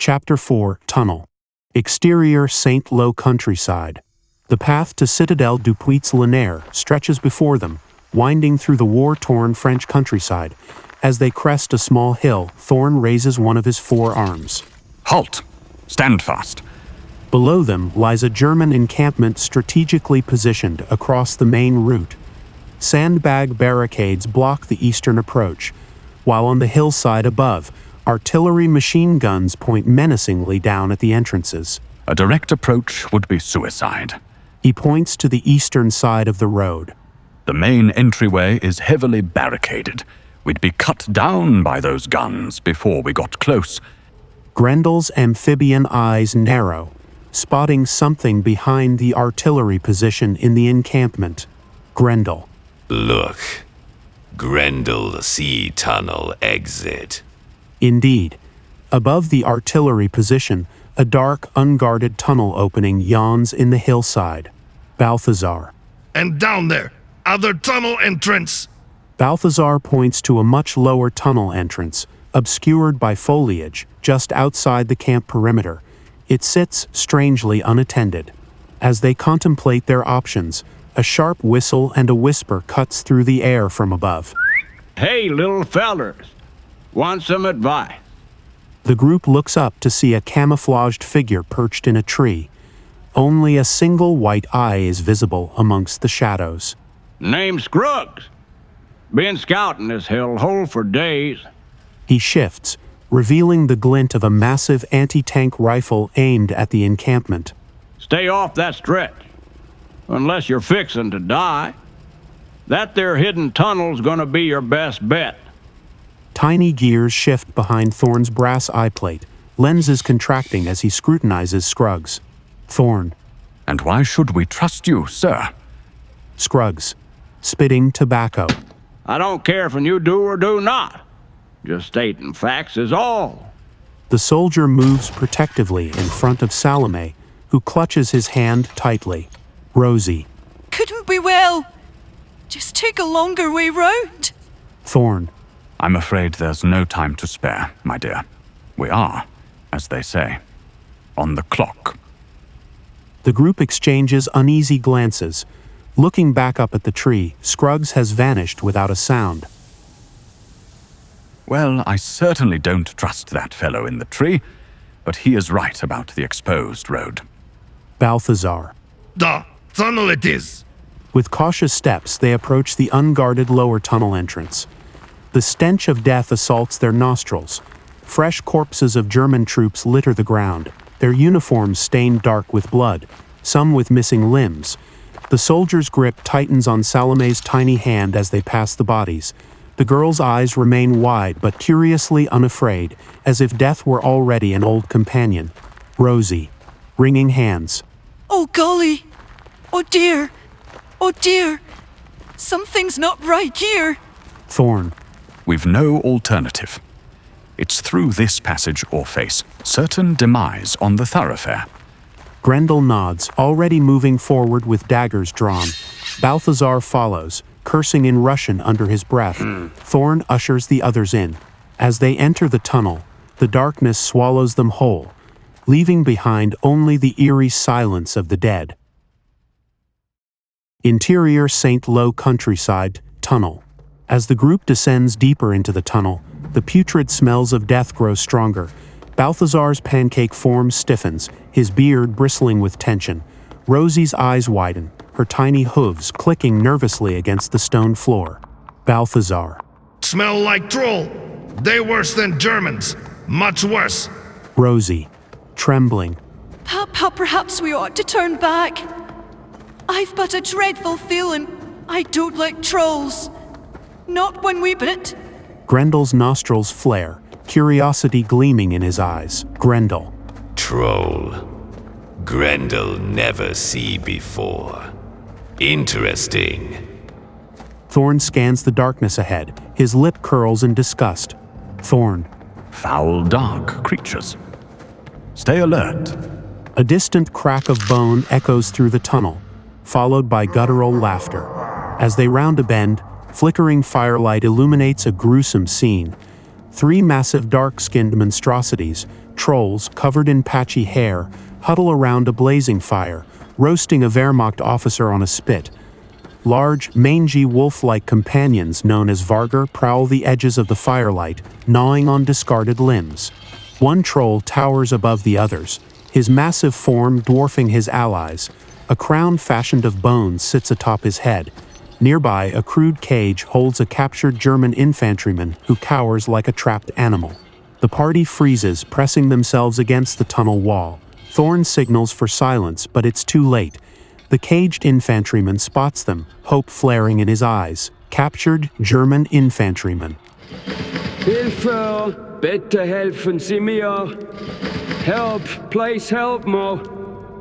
Chapter 4, Tunnel. Exterior Saint-Lô countryside. The path to Citadelle du Puits-Lunaire stretches before them, winding through the war-torn French countryside. As they crest a small hill, Thorn raises one of his 4 arms. Halt! Stand fast. Below them lies a German encampment strategically positioned across the main route. Sandbag barricades block the eastern approach, while on the hillside above, artillery machine guns point menacingly down at the entrances. A direct approach would be suicide. He points to the eastern side of the road. The main entryway is heavily barricaded. We'd be cut down by those guns before we got close. Grendel's amphibian eyes narrow, spotting something behind the artillery position in the encampment. Grendel. Look. Grendel Sea Tunnel exit. Indeed. Above the artillery position, a dark, unguarded tunnel opening yawns in the hillside. Balthazar. And down there, other tunnel entrance. Balthazar points to a much lower tunnel entrance, obscured by foliage, just outside the camp perimeter. It sits strangely unattended. As they contemplate their options, a sharp whistle and a whisper cuts through the air from above. Hey, little fellers. Want some advice? The group looks up to see a camouflaged figure perched in a tree. Only a single white eye is visible amongst the shadows. Name's Scruggs. Been scouting this hellhole for days. He shifts, revealing the glint of a massive anti-tank rifle aimed at the encampment. Stay off that stretch. Unless you're fixin' to die. That there hidden tunnel's gonna be your best bet. Tiny gears shift behind Thorn's brass eye plate, lenses contracting as he scrutinizes Scruggs. Thorn. And why should we trust you, sir? Scruggs, spitting tobacco. I don't care if you do or do not. Just stating facts is all. The soldier moves protectively in front of Salome, who clutches his hand tightly. Rosie. Couldn't we well just take a longer way round? Thorn. I'm afraid there's no time to spare, my dear. We are, as they say, on the clock. The group exchanges uneasy glances. Looking back up at the tree, Scruggs has vanished without a sound. Well, I certainly don't trust that fellow in the tree, but he is right about the exposed road. Balthazar. The tunnel it is. With cautious steps, they approach the unguarded lower tunnel entrance. The stench of death assaults their nostrils. Fresh corpses of German troops litter the ground, their uniforms stained dark with blood, some with missing limbs. The soldier's grip tightens on Salome's tiny hand as they pass the bodies. The girl's eyes remain wide but curiously unafraid, as if death were already an old companion. Rosie. Wringing hands. Oh golly! Oh dear! Oh dear! Something's not right here! Thorn. We've no alternative. It's through this passage or face certain demise on the thoroughfare. Grendel nods, already moving forward with daggers drawn. Balthazar follows, cursing in Russian under his breath. Thorn ushers the others in. As they enter the tunnel, the darkness swallows them whole, leaving behind only the eerie silence of the dead. Interior Saint-Lô countryside, tunnel. As the group descends deeper into the tunnel, the putrid smells of death grow stronger. Balthazar's pancake form stiffens, his beard bristling with tension. Rosie's eyes widen, her tiny hooves clicking nervously against the stone floor. Balthazar. Smell like troll. They worse than Germans. Much worse. Rosie, trembling. Perhaps we ought to turn back. I've but a dreadful feeling I don't like trolls. Not one wee bit. Grendel's nostrils flare, curiosity gleaming in his eyes. Grendel. Troll. Grendel never see before. Interesting. Thorn scans the darkness ahead, his lip curls in disgust. Thorn. Foul, dark creatures. Stay alert. A distant crack of bone echoes through the tunnel, followed by guttural laughter. As they round a bend, flickering firelight illuminates a gruesome scene. Three massive dark-skinned monstrosities, trolls covered in patchy hair, huddle around a blazing fire, roasting a Wehrmacht officer on a spit. Large, mangy wolf-like companions known as Vargar prowl the edges of the firelight, gnawing on discarded limbs. One troll towers above the others, his massive form dwarfing his allies. A crown fashioned of bones sits atop his head. Nearby, a crude cage holds a captured German infantryman who cowers like a trapped animal. The party freezes, pressing themselves against the tunnel wall. Thorn signals for silence, but it's too late. The caged infantryman spots them, hope flaring in his eyes. Captured German infantryman. Hilfe! Bitte helfen Sie mir! Help! Please help me!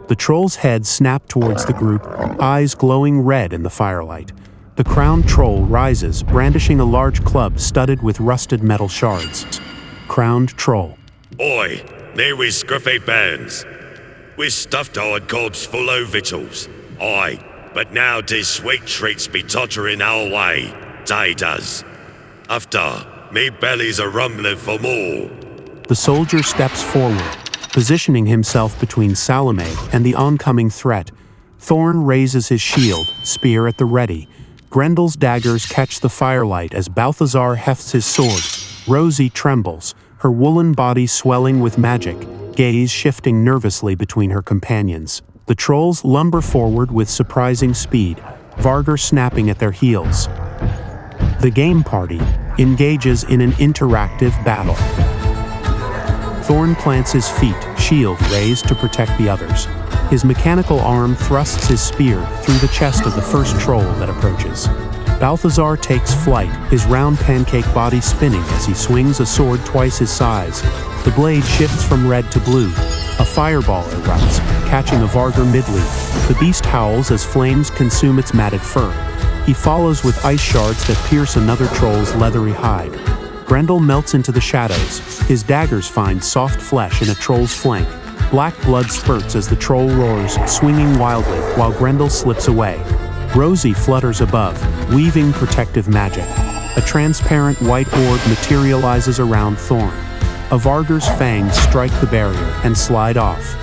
The troll's head snapped towards the group, eyes glowing red in the firelight. The crowned troll rises, brandishing a large club studded with rusted metal shards. Crowned troll. Oi, there we scruffy bands. We stuffed our gobs full o' victuals. Aye, but now these sweet treats be tottering our way. They does. After, me belly's a rumbling for more. The soldier steps forward, positioning himself between Salome and the oncoming threat. Thorn raises his shield, spear at the ready. Grendel's daggers catch the firelight as Balthazar hefts his sword. Rosie trembles, her woolen body swelling with magic, gaze shifting nervously between her companions. The trolls lumber forward with surprising speed, Vargar snapping at their heels. The game party engages in an interactive battle. Thorn plants his feet, shield raised to protect the others. His mechanical arm thrusts his spear through the chest of the first troll that approaches. Balthazar takes flight, his round pancake body spinning as he swings a sword twice his size. The blade shifts from red to blue. A fireball erupts, catching a Vargar midleaf. The beast howls as flames consume its matted fur. He follows with ice shards that pierce another troll's leathery hide. Grendel melts into the shadows. His daggers find soft flesh in a troll's flank. Black blood spurts as the troll roars, swinging wildly, while Grendel slips away. Rosie flutters above, weaving protective magic. A transparent white orb materializes around Thorn. A Vargar's fangs strike the barrier and slide off.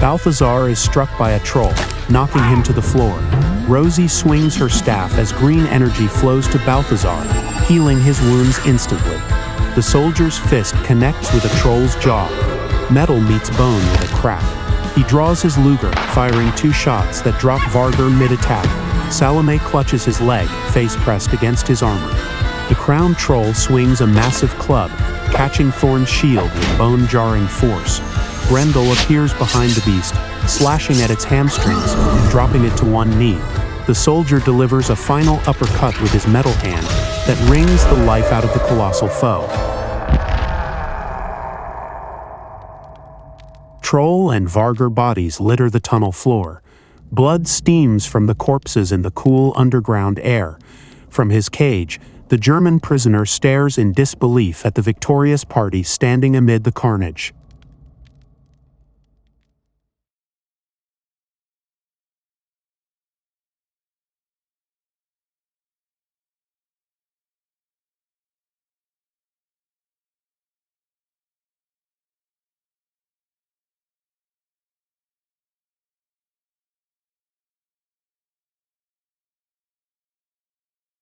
Balthazar is struck by a troll, knocking him to the floor. Rosie swings her staff as green energy flows to Balthazar, healing his wounds instantly. The soldier's fist connects with a troll's jaw. Metal meets bone with a crack. He draws his Luger, firing 2 shots that drop Vargar mid-attack. Salome clutches his leg, face pressed against his armor. The crowned troll swings a massive club, catching Thorn's shield with bone-jarring force. Grendel appears behind the beast, slashing at its hamstrings, dropping it to one knee. The soldier delivers a final uppercut with his metal hand that wrings the life out of the colossal foe. Troll and Vargar bodies litter the tunnel floor. Blood steams from the corpses in the cool underground air. From his cage, the German prisoner stares in disbelief at the victorious party standing amid the carnage.